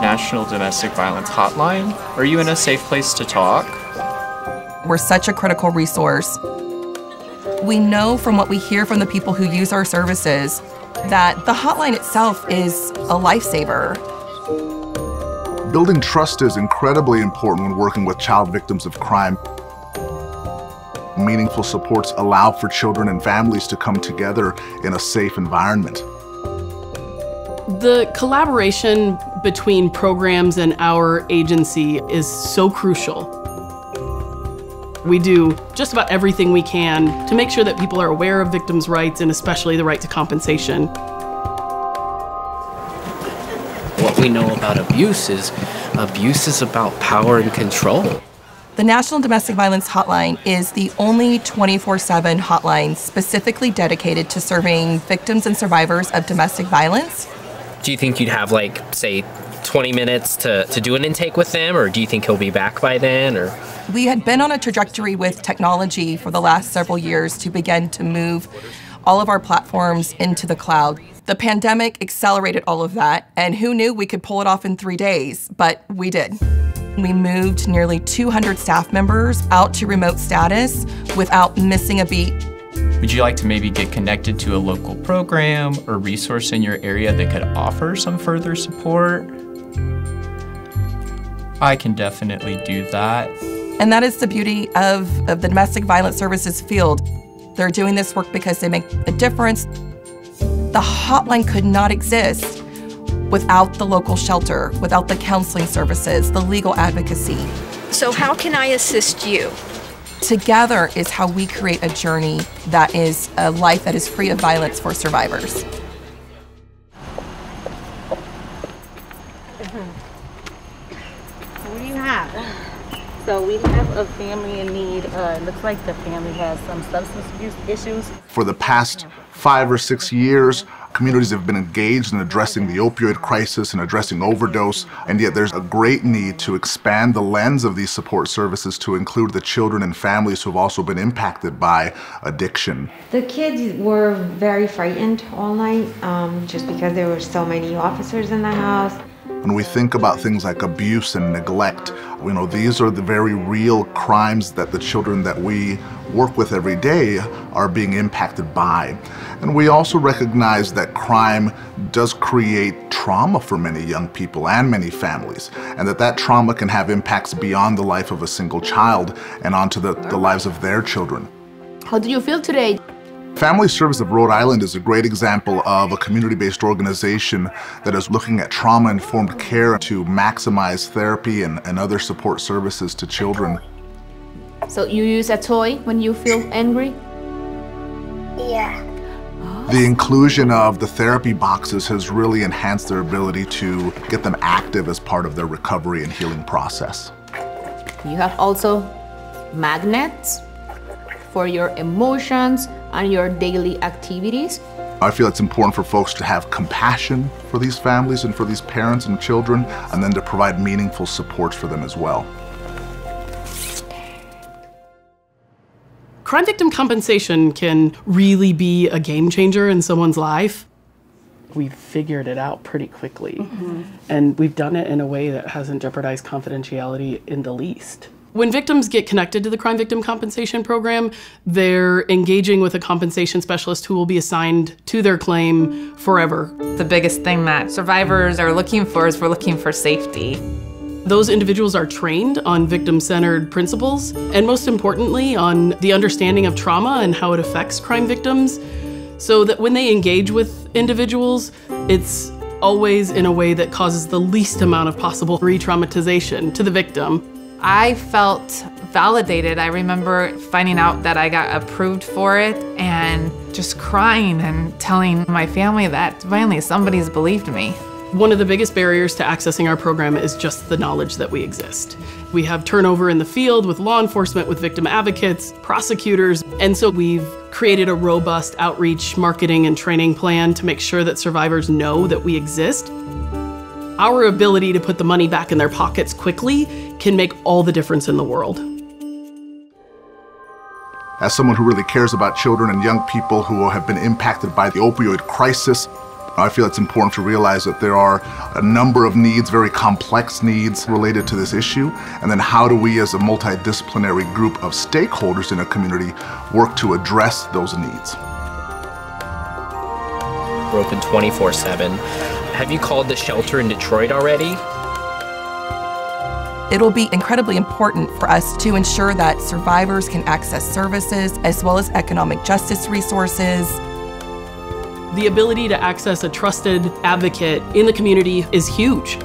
National Domestic Violence Hotline. Are you in a safe place to talk? We're such a critical resource. We know from what we hear from the people who use our services that the hotline itself is a lifesaver. Building trust is incredibly important when working with child victims of crime. Meaningful supports allow for children and families to come together in a safe environment. The collaboration between programs and our agency is so crucial. We do just about everything we can to make sure that people are aware of victims' rights and especially the right to compensation. What we know about abuse is about power and control. The National Domestic Violence Hotline is the only 24/7 hotline specifically dedicated to serving victims and survivors of domestic violence. Do you think you'd have, like, say, 20 minutes to do an intake with them, or do you think he'll be back by then? Or we had been on a trajectory with technology for the last several years to begin to move all of our platforms into the cloud. The pandemic accelerated all of that, and who knew we could pull it off in 3 days, but we did. We moved nearly 200 staff members out to remote status without missing a beat. Would you like to maybe get connected to a local program or resource in your area that could offer some further support? I can definitely do that. And that is the beauty of the domestic violence services field. They're doing this work because they make a difference. The hotline could not exist without the local shelter, without the counseling services, the legal advocacy. So how can I assist you? Together is how we create a journey that is a life that is free of violence for survivors. What do you have? So we have a family in need. It looks like the family has some substance abuse issues. For the past 5 or 6 years, communities have been engaged in addressing the opioid crisis and addressing overdose, and yet there's a great need to expand the lens of these support services to include the children and families who have also been impacted by addiction. The kids were very frightened all night just because there were so many officers in the house. When we think about things like abuse and neglect, you know, these are the very real crimes that the children that we work with every day are being impacted by. And we also recognize that crime does create trauma for many young people and many families, and that trauma can have impacts beyond the life of a single child and onto the lives of their children. How do you feel today? Family Service of Rhode Island is a great example of a community-based organization that is looking at trauma-informed care to maximize therapy and other support services to children. So you use a toy when you feel angry? Yeah. The inclusion of the therapy boxes has really enhanced their ability to get them active as part of their recovery and healing process. You have also magnets for your emotions and your daily activities. I feel it's important for folks to have compassion for these families and for these parents and children, and then to provide meaningful supports for them as well. Crime victim compensation can really be a game changer in someone's life. We've figured it out pretty quickly, and we've done it in a way that hasn't jeopardized confidentiality in the least. When victims get connected to the Crime Victim Compensation Program, they're engaging with a compensation specialist who will be assigned to their claim forever. The biggest thing that survivors are looking for is we're looking for safety. Those individuals are trained on victim-centered principles, and most importantly, on the understanding of trauma and how it affects crime victims, so that when they engage with individuals, it's always in a way that causes the least amount of possible re-traumatization to the victim. I felt validated. I remember finding out that I got approved for it and just crying and telling my family that finally somebody's believed me. One of the biggest barriers to accessing our program is just the knowledge that we exist. We have turnover in the field with law enforcement, with victim advocates, prosecutors, and so we've created a robust outreach, marketing, and training plan to make sure that survivors know that we exist. Our ability to put the money back in their pockets quickly can make all the difference in the world. As someone who really cares about children and young people who have been impacted by the opioid crisis, I feel it's important to realize that there are a number of needs, very complex needs related to this issue, and then how do we as a multidisciplinary group of stakeholders in a community work to address those needs. We're open 24/7. Have you called the shelter in Detroit already? It'll be incredibly important for us to ensure that survivors can access services as well as economic justice resources. The ability to access a trusted advocate in the community is huge.